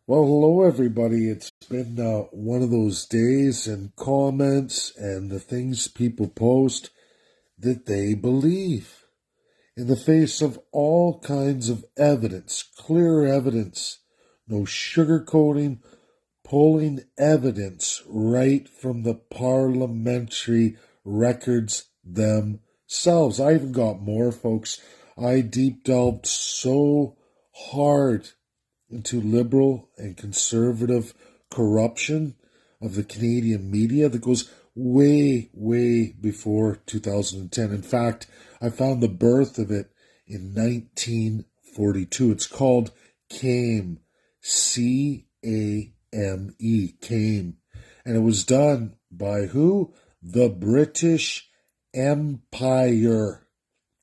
Well, hello everybody. It's been one of those days, and comments and the things people post that they believe in the face of all kinds of evidence, clear evidence, no sugarcoating, pulling evidence right from the parliamentary records themselves. I even got more, folks. I deep delved so hard into liberal and conservative corruption of the Canadian media that goes way, way before 2010. In fact, I found the birth of it in 1942. It's called CAME, CAME, CAME. And it was done by who? The British Empire.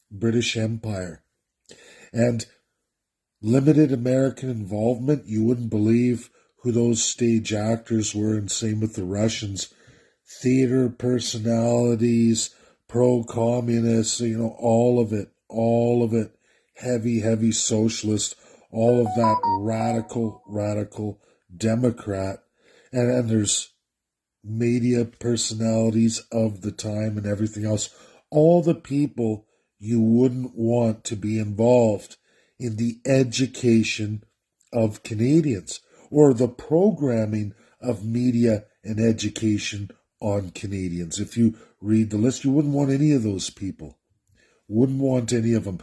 British Empire. And limited American involvement. You wouldn't believe who those stage actors were, and same with the Russians. Theater personalities, pro-communists, all of it. Heavy, heavy socialist, all of that radical Democrat. And there's media personalities of the time and everything else. All the people you wouldn't want to be involved in the education of Canadians or the programming of media and education on Canadians. If you read the list, you wouldn't want any of those people. Wouldn't want any of them.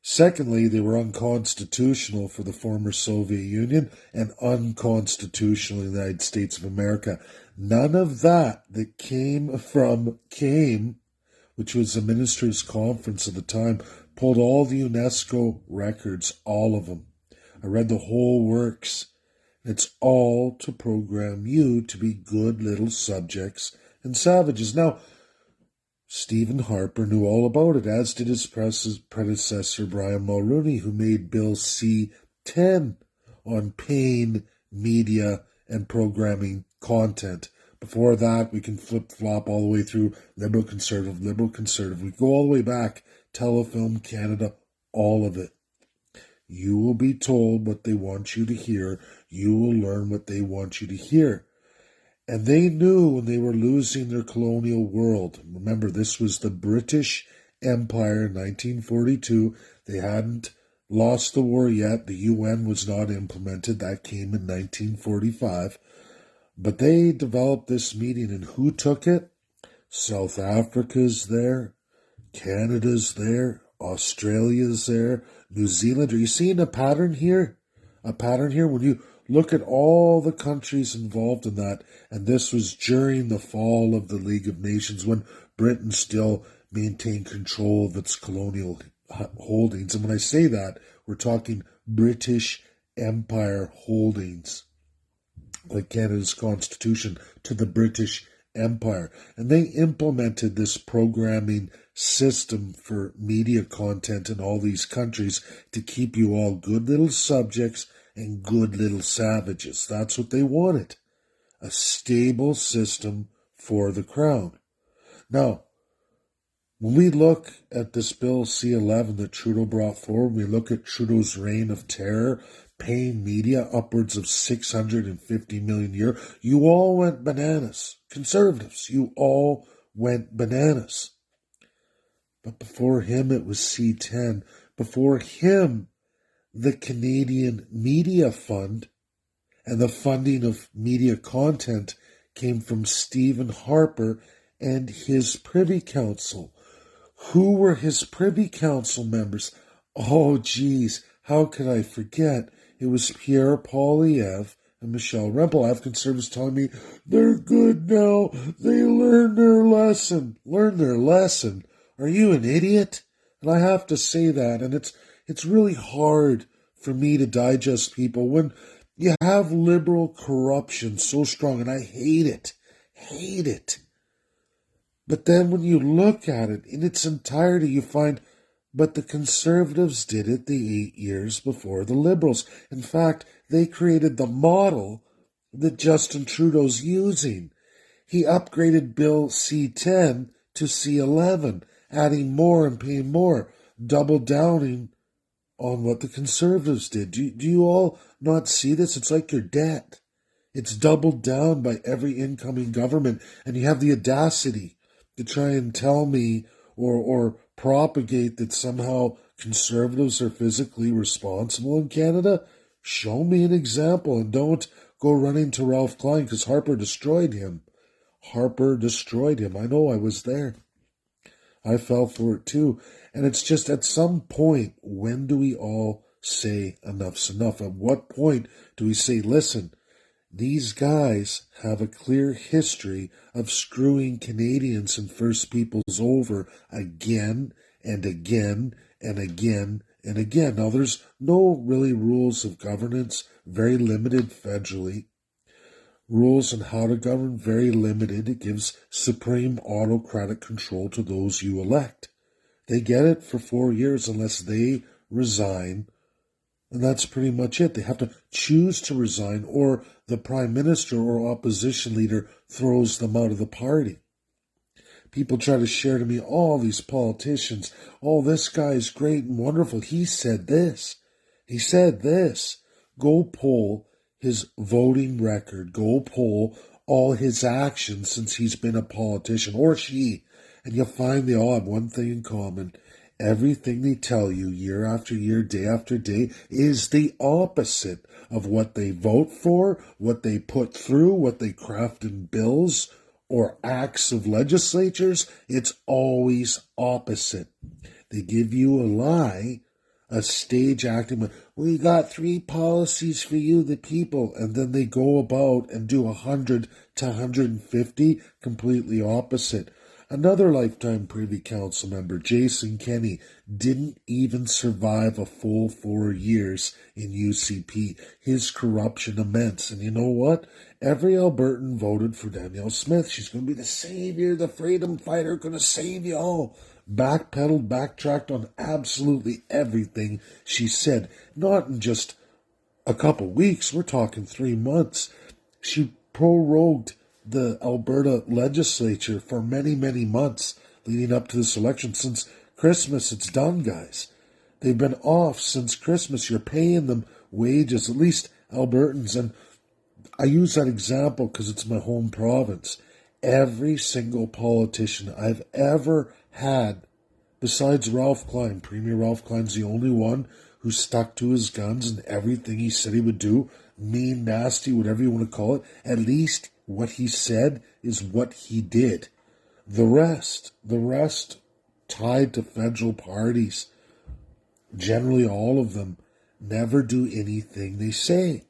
Secondly, they were unconstitutional for the former Soviet Union and unconstitutional in the United States of America. None of that came from CAME, which was the ministers' conference at the time, pulled all the UNESCO records, all of them. I read the whole works. It's all to program you to be good little subjects and savages. Now, Stephen Harper knew all about it, as did his predecessor, Brian Mulroney, who made Bill C-10 on paying media and programming content. Before that, we can flip-flop all the way through liberal, conservative. We go all the way back, Telefilm Canada, all of it. You will be told what they want you to hear. You will learn what they want you to hear. And they knew when they were losing their colonial world. Remember, this was the British Empire in 1942. They hadn't lost the war yet. The UN was not implemented. That came in 1945. But they developed this meeting, and who took it? South Africa's there. Canada's there. Australia's there. New Zealand. Are you seeing a pattern here? A pattern here? When you look at all the countries involved in that, and this was during the fall of the League of Nations when Britain still maintained control of its colonial holdings. And when I say that, we're talking British Empire holdings, like Canada's constitution, to the British Empire. And they implemented this programming system for media content in all these countries to keep you all good little subjects and good little savages. That's what they wanted. A stable system for the crown. Now, when we look at this Bill C-11 that Trudeau brought forward, we look at Trudeau's reign of terror, paying media upwards of $650 million a year, you all went bananas. Conservatives, you all went bananas. But before him, it was C-10. Before him, the Canadian Media Fund and the funding of media content came from Stephen Harper and his Privy Council. Who were his Privy Council members? Oh, geez, how could I forget? It was Pierre, Poilievre, and Michelle Rempel. I have conservatives telling me they're good now. They learned their lesson. Learn their lesson? Are you an idiot? And I have to say that, and it's really hard for me to digest people when you have liberal corruption so strong, and I hate it. But then when you look at it in its entirety, you find, but the Conservatives did it the 8 years before the Liberals. In fact, they created the model that Justin Trudeau's using. He upgraded Bill C-10 to C-11, adding more and paying more, double downing on what the Conservatives did. Do you all not see this? It's like your debt. It's doubled down by every incoming government, and you have the audacity to try and tell me or propagate that somehow Conservatives are physically responsible in Canada. Show me an example, and don't go running to Ralph Klein, because Harper destroyed him. Harper destroyed him. I know, I was there. I fell for it too. And it's just, at some point, when do we all say enough's enough? At what point do we say, listen, these guys have a clear history of screwing Canadians and First Peoples over again and again and again and again. Now, there's no really rules of governance, very limited federally. Rules on how to govern, very limited. It gives supreme autocratic control to those you elect. They get it for 4 years unless they resign, and that's pretty much it. They have to choose to resign, or the prime minister or opposition leader throws them out of the party. People try to share to me, all these politicians, oh, this guy's great and wonderful. He said this. He said this. Go poll his voting record. Go poll all his actions since he's been a politician, or she, and you'll find they all have one thing in common. Everything they tell you year after year, day after day, is the opposite of what they vote for, what they put through, what they craft in bills or acts of legislatures. It's always opposite. They give you a lie, a stage acting. We got 3 policies for you, the people, and then they go about and do 100 to 150 completely opposite. Another lifetime Privy Council member, Jason Kenney, didn't even survive a full 4 years in UCP. His corruption immense. And you know what? Every Albertan voted for Danielle Smith. She's going to be the savior, the freedom fighter, going to save you all. Backpedaled, backtracked on absolutely everything she said. Not in just a couple weeks. We're talking 3 months. She prorogued the Alberta legislature for many, many months leading up to this election. Since Christmas, it's done, guys. They've been off since Christmas. You're paying them wages, at least Albertans. And I use that example because it's my home province. Every single politician I've ever had, besides Ralph Klein, Premier Ralph Klein's the only one who stuck to his guns and everything he said he would do, mean, nasty, whatever you want to call it, at least what he said is what he did. The rest tied to federal parties, generally all of them, never do anything they say.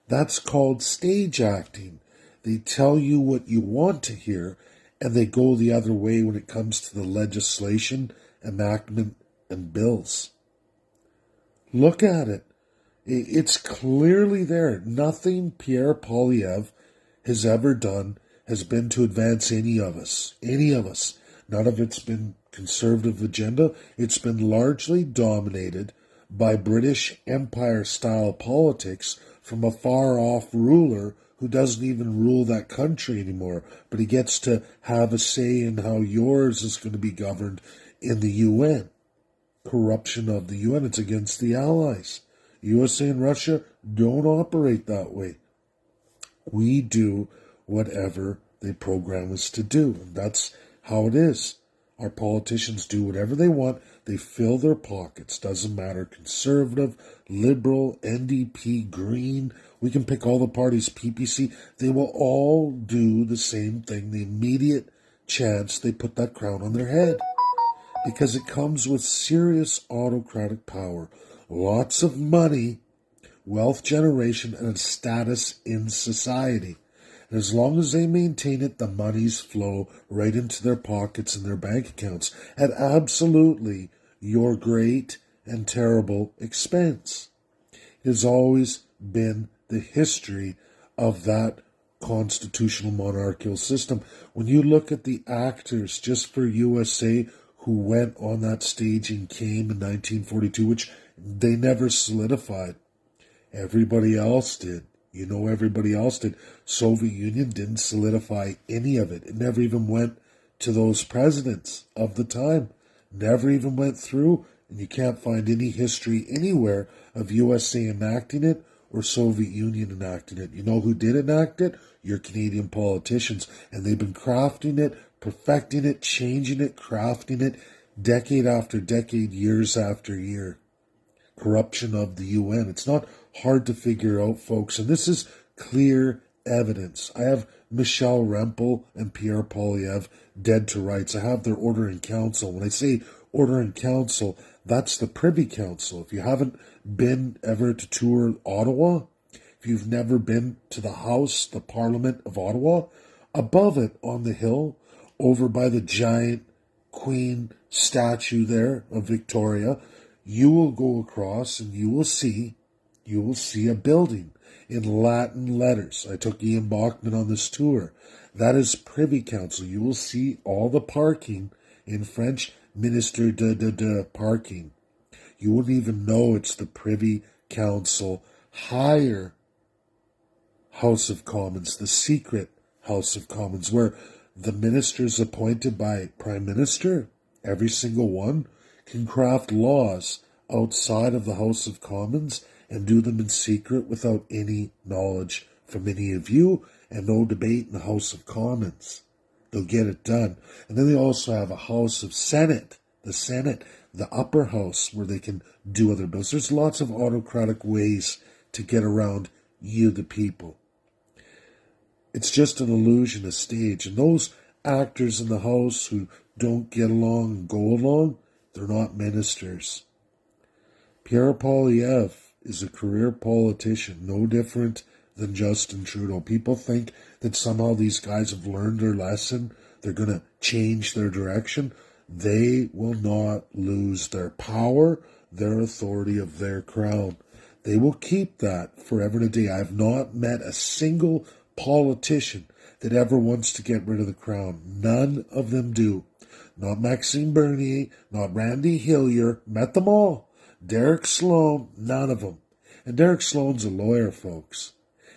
That's called stage acting. They tell you what you want to hear, and they go the other way when it comes to the legislation, enactment, and bills. Look at it. It's clearly there. Nothing Pierre Poilievre has ever done has been to advance any of us. Any of us. None of it's been conservative agenda. It's been largely dominated by British Empire-style politics from a far-off ruler who doesn't even rule that country anymore, but he gets to have a say in how yours is going to be governed in the UN. Corruption of the UN. It's against the allies. USA and Russia don't operate that way. We do whatever they program us to do. And that's how it is. Our politicians do whatever they want. They fill their pockets. Doesn't matter. Conservative, Liberal, NDP, Green. We can pick all the parties, PPC. They will all do the same thing the immediate chance they put that crown on their head. Because it comes with serious autocratic power. Lots of money, wealth generation, and a status in society. And as long as they maintain it, the monies flow right into their pockets and their bank accounts at absolutely your great and terrible expense. It has always been the history of that constitutional monarchical system. When you look at the actors just for USA who went on that stage and came in 1942, which they never solidified. Everybody else did. You know, everybody else did. Soviet Union didn't solidify any of it. It never even went to those presidents of the time. Never even went through And you can't find any history anywhere of USA enacting it or Soviet Union enacting it. You know who did enact it? Your Canadian politicians. And they've been crafting it, perfecting it, changing it, crafting it, decade after decade, years after year. Corruption of the UN. It's not hard to figure out, folks. And this is clear evidence. I have Michel Rempel and Pierre Poilievre dead to rights. I have their order in council. When I say order in council, that's the Privy Council. If you haven't been ever to tour Ottawa, if you've never been to the House, the Parliament of Ottawa, above it on the hill, over by the giant Queen statue there of Victoria, you will go across and you will see a building in Latin letters. I took Ian Bjorkman on this tour. That is Privy Council. You will see all the parking in French, Minister de parking. You wouldn't even know it's the Privy Council higher House of Commons, the secret House of Commons, where the ministers appointed by Prime Minister, every single one, can craft laws outside of the House of Commons and do them in secret without any knowledge from any of you and no debate in the House of Commons. They'll get it done. And then they also have a House of Senate, the upper house, where they can do other bills. There's lots of autocratic ways to get around you, the people. It's just an illusion, a stage. And those actors in the House who don't get along and go along, they're not ministers. Pierre Poilievre is a career politician, no different than Justin Trudeau. People think that somehow these guys have learned their lesson. They're going to change their direction. They will not lose their power, their authority of their crown. They will keep that forever and a day. I have not met a single politician that ever wants to get rid of the crown. None of them do. Not Maxime Bernier, not Randy Hillier. Met them all. Derek Sloan, none of them. And Derek Sloan's a lawyer, folks.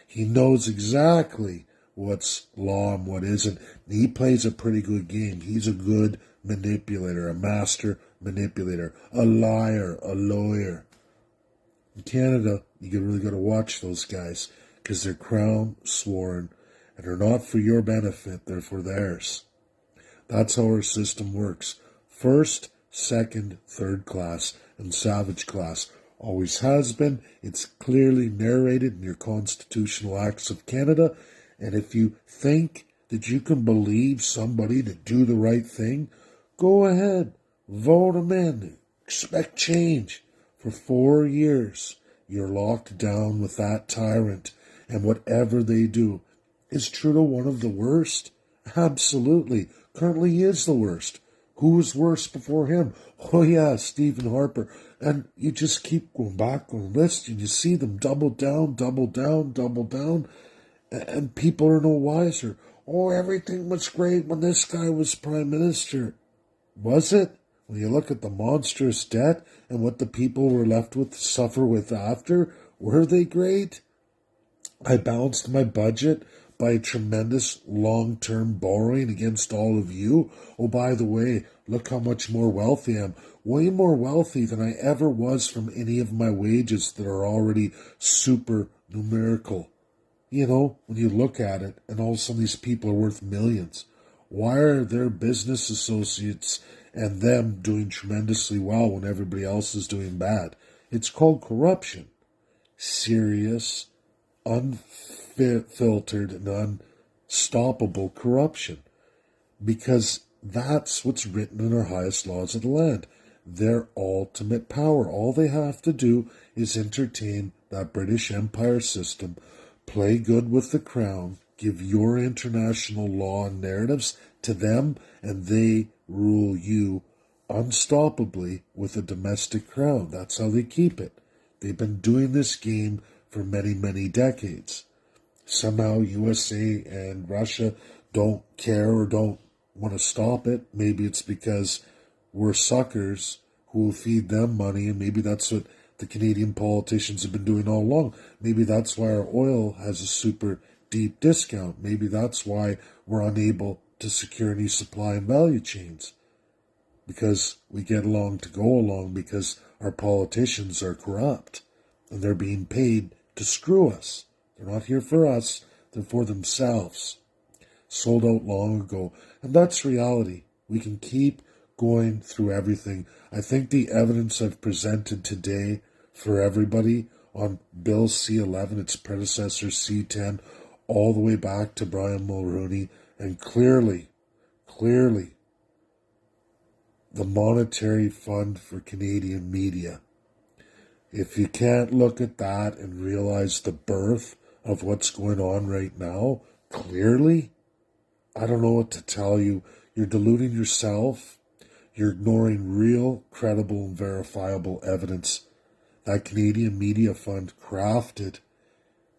He knows exactly what's law and what isn't. And he plays a pretty good game. He's a good manipulator, a master manipulator, a liar, a lawyer. In Canada, you really got to watch those guys because they're crown sworn and they're not for your benefit, they're for theirs. That's how our system works. First, second, third class, and savage class. Always has been. It's clearly narrated in your constitutional acts of Canada. And if you think that you can believe somebody to do the right thing, go ahead. Vote them in. Expect change. For 4 years, you're locked down with that tyrant. And whatever they do, is Trudeau one of the worst? Absolutely. Currently he is the worst. Who was worse before him? Oh yeah, Stephen Harper. And you just keep going back on the list and you see them double down. And people are no wiser. Oh, everything was great when this guy was Prime Minister. Was it? When you look at the monstrous debt and what the people were left with to suffer with after, were they great? I balanced my budget by tremendous long-term borrowing against all of you. Oh, by the way, look how much more wealthy I am. Way more wealthy than I ever was from any of my wages that are already super numerical. You know, when you look at it, and all some of these people are worth millions. Why are their business associates and them doing tremendously well when everybody else is doing bad? It's called corruption. Serious, unfiltered, and unstoppable corruption. Because that's what's written in our highest laws of the land. Their ultimate power. All they have to do is entertain that British Empire system, play good with the crown, give your international law and narratives to them, and they rule you unstoppably with a domestic crown. That's how they keep it. They've been doing this game for many, many decades. Somehow USA and Russia don't care or don't want to stop it. Maybe it's because we're suckers who will feed them money, and maybe that's what the Canadian politicians have been doing all along. Maybe that's why our oil has a super deep discount. Maybe that's why we're unable to secure any supply and value chains. because we get along to go along, because our politicians are corrupt and they're being paid to screw us. They're not here for us, they're for themselves. Sold out long ago. And that's reality. We can keep going through everything. I think the evidence I've presented today for everybody on Bill C-11, its predecessor C-10, all the way back to Brian Mulroney, and clearly, the Monetary Fund for Canadian Media. If you can't look at that and realize the birth of what's going on right now, clearly, I don't know what to tell you. You're deluding yourself. You're ignoring real, credible, and verifiable evidence. That Canadian Media Fund, crafted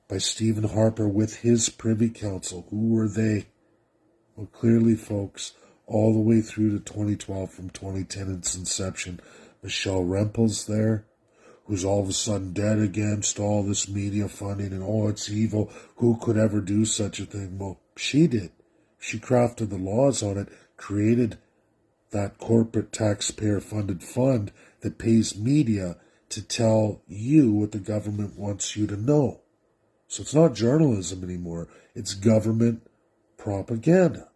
by Stephen Harper with his Privy Council. Who were they? Well, clearly, folks, all the way through to 2012, from 2010, its inception, Michelle Rempel's there, who's all of a sudden dead against all this media funding and, oh, it's evil. Who could ever do such a thing? Well, she did. She crafted the laws on it, created that corporate taxpayer-funded fund that pays media to tell you what the government wants you to know. So it's not journalism anymore. It's government propaganda.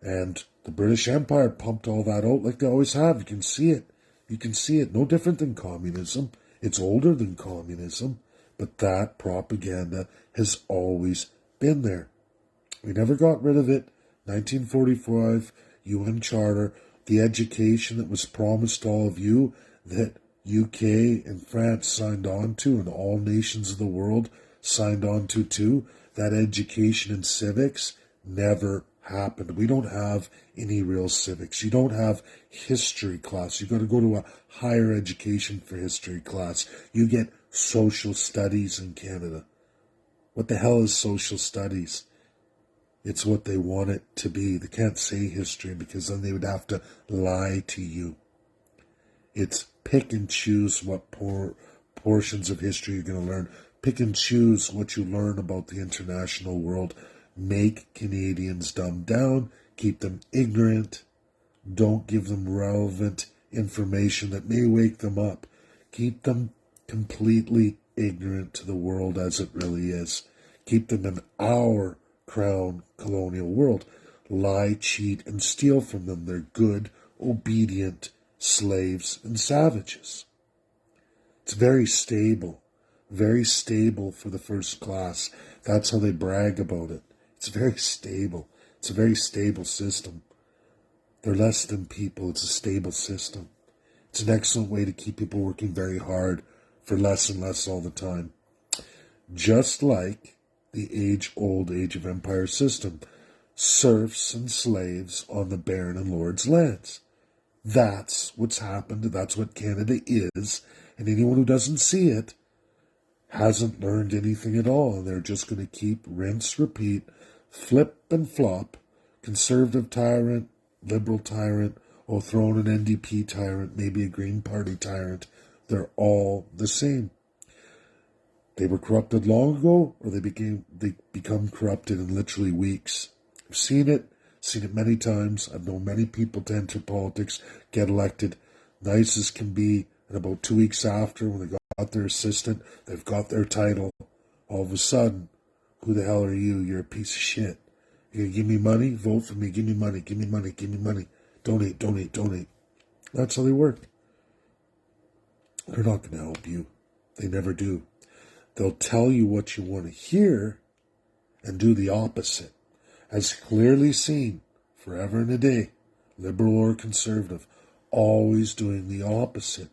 And the British Empire pumped all that out like they always have. You can see it. You can see it. No different than communism. It's older than communism. But that propaganda has always been there. We never got rid of it. 1945, UN Charter, the education that was promised all of you, that UK and France signed on to, and all nations of the world signed on to too, that education in civics never happened. We don't have any real civics. You don't have history class. You got to go to a higher education for history class. You get social studies in Canada. What the hell is social studies? It's what they want it to be. They can't say history because then they would have to lie to you. It's pick and choose what portions of history you're going to learn. Pick and choose what you learn about the international world. Make Canadians dumb down. Keep them ignorant. Don't give them relevant information that may wake them up. Keep them completely ignorant to the world as it really is. Keep them in our crown colonial world. Lie, cheat, and steal from them. They're good, obedient slaves and savages. It's very stable for the first class. That's how they brag about it. It's very stable. It's a very stable system. They're less than people. It's a stable system. It's an excellent way to keep people working very hard for less and less all the time. Just like the age-old Age of Empire system. Serfs and slaves on the Baron and Lord's lands. That's what's happened. That's what Canada is. And anyone who doesn't see it hasn't learned anything at all. And they're just going to keep rinse, repeat, flip and flop, conservative tyrant, liberal tyrant, or throw in an NDP tyrant, maybe a Green Party tyrant. They're all the same. They were corrupted long ago, or they become corrupted in literally weeks. I've seen it many times. I've known many people to enter politics, get elected, nice as can be, and about 2 weeks after, when they got their assistant, they've got their title, all of a sudden, who the hell are you? You're a piece of shit. You're going to give me money? Vote for me. Give me money. Give me money. Give me money. Donate, donate, donate. That's how they work. They're not going to help you. They never do. They'll tell you what you want to hear and do the opposite. As clearly seen, forever and a day, liberal or conservative, always doing the opposite.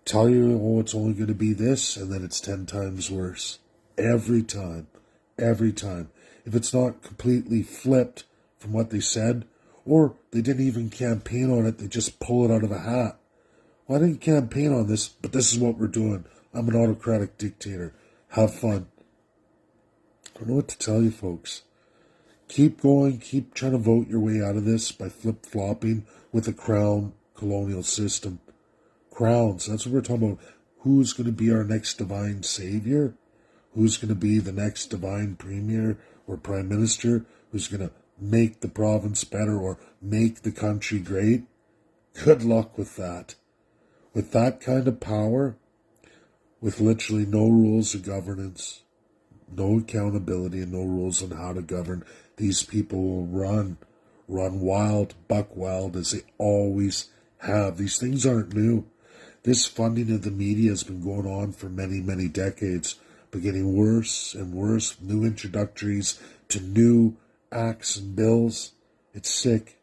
Tell you, oh, it's only going to be this, and then it's 10 times worse. Every time. Every time. If it's not completely flipped from what they said, or they didn't even campaign on it, they just pull it out of a hat. Well, I didn't campaign on this, but this is what we're doing. I'm an autocratic dictator. Have fun. I don't know what to tell you, folks. Keep going. Keep trying to vote your way out of this by flip-flopping with a crown colonial system. Crowns. That's what we're talking about. Who's going to be our next divine savior? Who's going to be the next divine premier or prime minister? Who's going to make the province better or make the country great? Good luck with that. With that kind of power, with literally no rules of governance, no accountability, and no rules on how to govern, these people will run wild, buck wild, as they always have. These things aren't new. This funding of the media has been going on for many, many decades, but getting worse and worse, new introductories to new acts and bills. It's sick.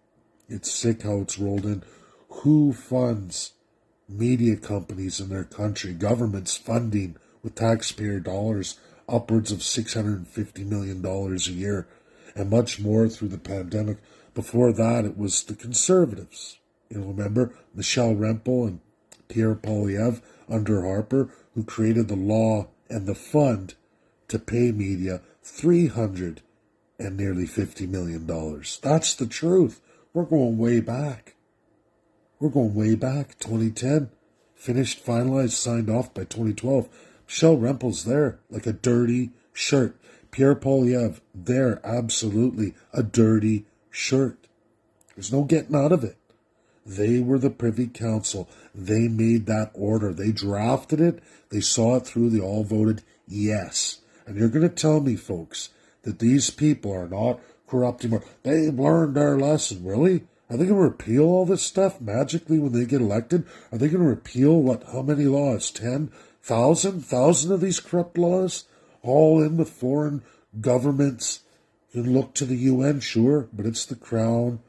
It's sick how it's rolled in. Who funds media companies in their country? Governments funding with taxpayer dollars upwards of $650 million a year, and much more through the pandemic. Before that, it was the conservatives. Remember Michelle Rempel and Pierre Poilievre under Harper, who created the law and the fund to pay media $300 and nearly $50 million. That's the truth. We're going way back. 2010. Finished, finalized, signed off by 2012. Michelle Rempel's there like a dirty shirt. Pierre Poilievre there, absolutely a dirty shirt. There's no getting out of it. They were the Privy Council. They made that order. They drafted it. They saw it through. They all voted yes. And you're going to tell me, folks, that these people are not corrupting more. They've learned their lesson, really? Are they going to repeal all this stuff magically when they get elected? Are they going to repeal, how many laws? 10,000 of these corrupt laws? All in with foreign governments. You can look to the UN, sure, but it's the crown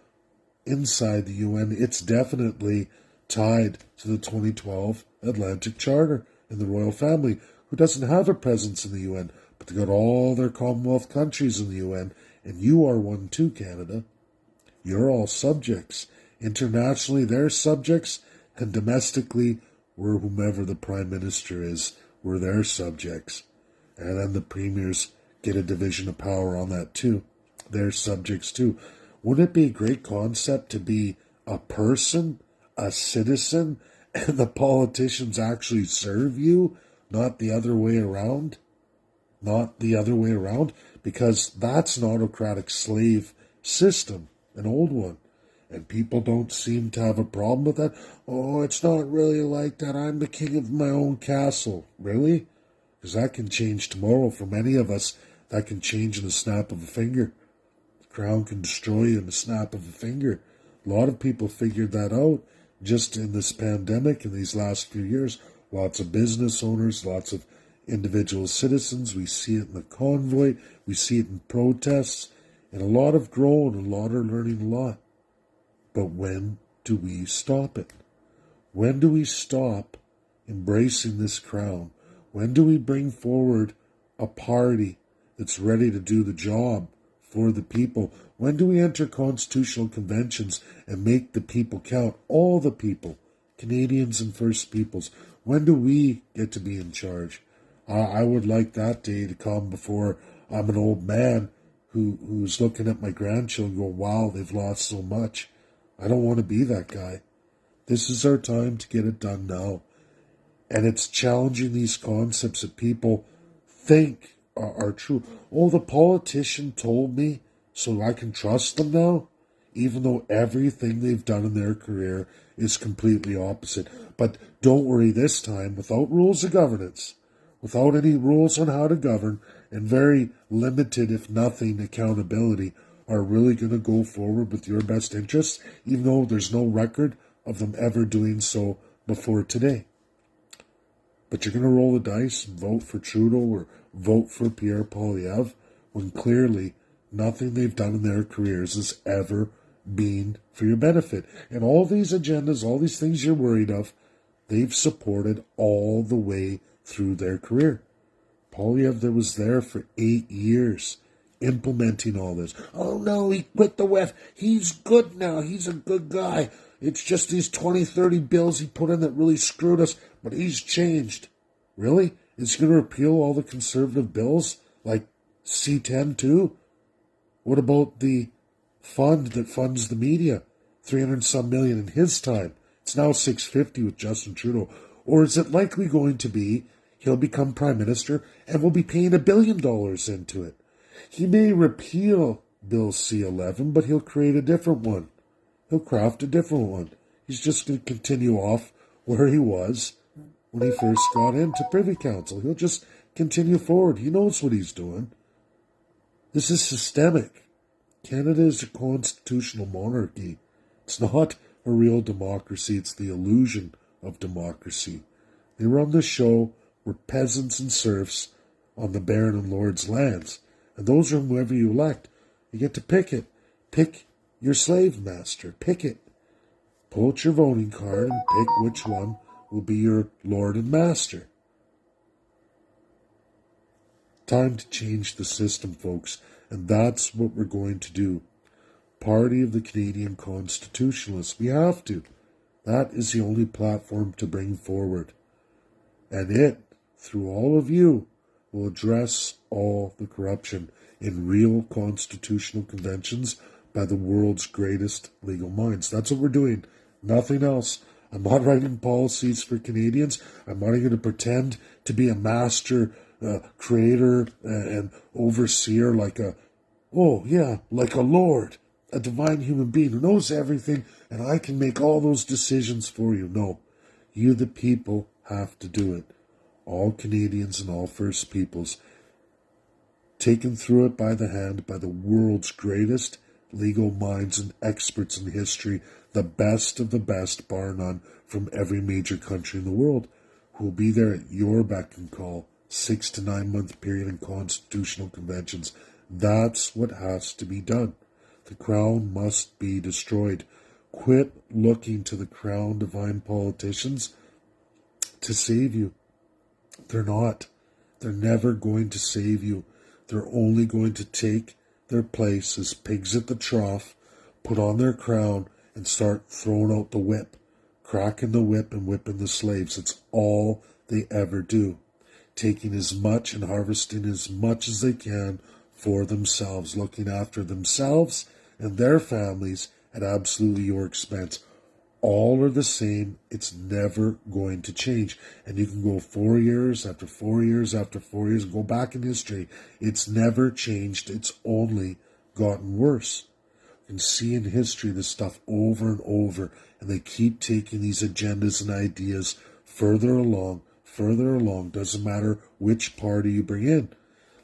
inside the UN. It's definitely tied to the 2012 Atlantic Charter and the royal family, who doesn't have a presence in the UN, but they got all their Commonwealth countries in the UN, and you are one too, Canada. You're all subjects. Internationally, they're subjects, and domestically, we're whomever the Prime Minister is, we're their subjects. And then the premiers get a division of power on that too. They're subjects too. Wouldn't it be a great concept to be a person, a citizen, and the politicians actually serve you, not the other way around? Not the other way around, because that's an autocratic slave system, an old one. And people don't seem to have a problem with that. Oh, it's not really like that. I'm the king of my own castle. Really? Because that can change tomorrow. For many of us, that can change in the snap of a finger. The crown can destroy you in the snap of a finger. A lot of people figured that out just in this pandemic in these last few years. Lots of business owners, lots of individual citizens. We see it in the convoy. We see it in protests. And a lot have grown. A lot are learning a lot. But when do we stop it? When do we stop embracing this crown? When do we bring forward a party that's ready to do the job for the people? When do we enter constitutional conventions and make the people count? All the people, Canadians and First Peoples. When do we get to be in charge? I would like that day to come before I'm an old man who's looking at my grandchildren going, wow, they've lost so much. I don't want to be that guy. This is our time to get it done now. And it's challenging these concepts that people think are true. Oh, the politician told me, so I can trust them now? Even though everything they've done in their career is completely opposite. But don't worry, this time, without rules of governance, without any rules on how to govern, and very limited, if nothing, accountability, are really going to go forward with your best interests, even though there's no record of them ever doing so before today. But you're going to roll the dice and vote for Trudeau or vote for Pierre Poilievre when clearly nothing they've done in their careers has ever been for your benefit. And all these agendas, all these things you're worried of, they've supported all the way through their career. Poilievre was there for 8 years implementing all this. Oh no, he quit the WEF. He's good now. He's a good guy. It's just these 20, 30 bills he put in that really screwed us, but he's changed. Really? Is he going to repeal all the conservative bills like C-10 too? What about the fund that funds the media? 300 some million in his time. It's now 650 with Justin Trudeau. Or is it likely going to be he'll become Prime Minister and we'll be paying $1 billion into it? He may repeal Bill C-11, but he'll create a different one. He'll craft a different one. He's just going to continue off where he was when he first got into Privy Council. He'll just continue forward. He knows what he's doing. This is systemic. Canada is a constitutional monarchy. It's not a real democracy. It's the illusion of democracy. They run the show. We're peasants and serfs on the Baron and Lord's lands. And those are whoever you elect. You get to pick it. Pick your slave master. Pick it. Pull out your voting card and pick which one will be your lord and master. Time to change the system, folks. And that's what we're going to do. Party of the Canadian Constitutionalists. We have to. That is the only platform to bring forward. And it, through all of you, will address all the corruption in real constitutional conventions by the world's greatest legal minds. That's what we're doing. Nothing else. I'm not writing policies for Canadians. I'm not going to pretend to be a master creator and overseer like a lord, a divine human being who knows everything, and I can make all those decisions for you. No, you the people have to do it. All Canadians and all First Peoples, taken through it by the hand by the world's greatest legal minds and experts in history, the best of the best, bar none, from every major country in the world, who will be there at your beck and call, 6 to 9 month period in constitutional conventions. That's what has to be done. The crown must be destroyed. Quit looking to the crown divine politicians to save you. They're not. They're never going to save you. They're only going to take their place as pigs at the trough, put on their crown, and start throwing out the whip, cracking the whip and whipping the slaves. It's all they ever do. Taking as much and harvesting as much as they can for themselves, looking after themselves and their families at absolutely your expense. All are the same. It's never going to change. And you can go 4 years after 4 years after 4 years, go back in history. It's never changed. It's only gotten worse. You can see in history this stuff over and over, and they keep taking these agendas and ideas further along. Doesn't matter which party you bring in.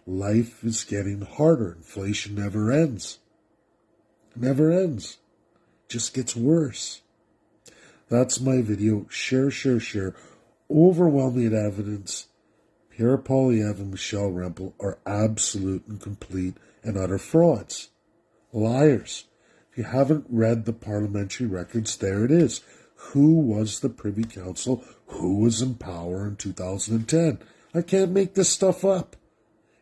Life is getting harder. Inflation never ends. Never ends. Just gets worse. That's my video. Share. Overwhelming evidence. Pierre, Poilievre, and Michelle Rempel are absolute and complete and utter frauds. Liars. If you haven't read the parliamentary records, there it is. Who was the Privy Council? Who was in power in 2010? I can't make this stuff up.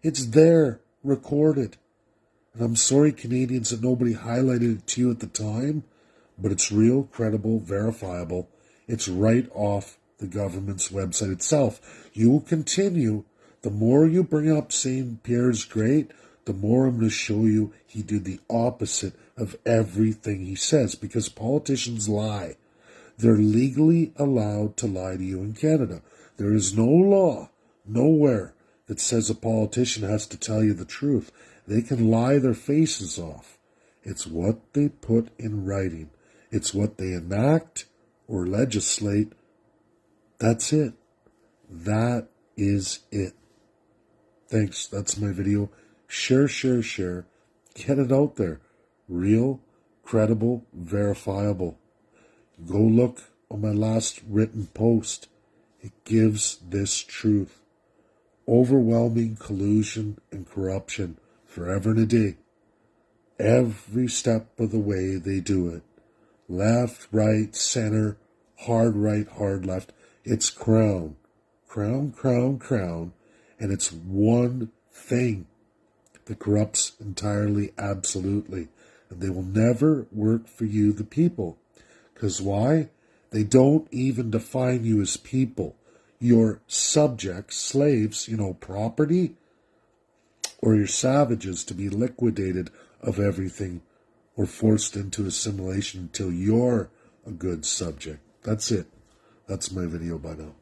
It's there, recorded. And I'm sorry, Canadians, that nobody highlighted it to you at the time, but it's real, credible, verifiable. It's right off the government's website itself. You will continue. The more you bring up saying Pierre's great, the more I'm going to show you he did the opposite of everything he says, because politicians lie. They're legally allowed to lie to you in Canada. There is no law, nowhere, that says a politician has to tell you the truth. They can lie their faces off. It's what they put in writing. It's what they enact or legislate. That's it. That is it. Thanks. That's my video. Share. Get it out there. Real, credible, verifiable. Go look on my last written post. It gives this truth. Overwhelming collusion and corruption forever and a day. Every step of the way they do it. Left, right, center, hard right, hard left. It's crown. And it's one thing that corrupts entirely, absolutely. And they will never work for you, the people. Because why? They don't even define you as people. You're subjects, slaves, property, or you're savages to be liquidated of everything or forced into assimilation until you're a good subject. That's it. That's my video by now.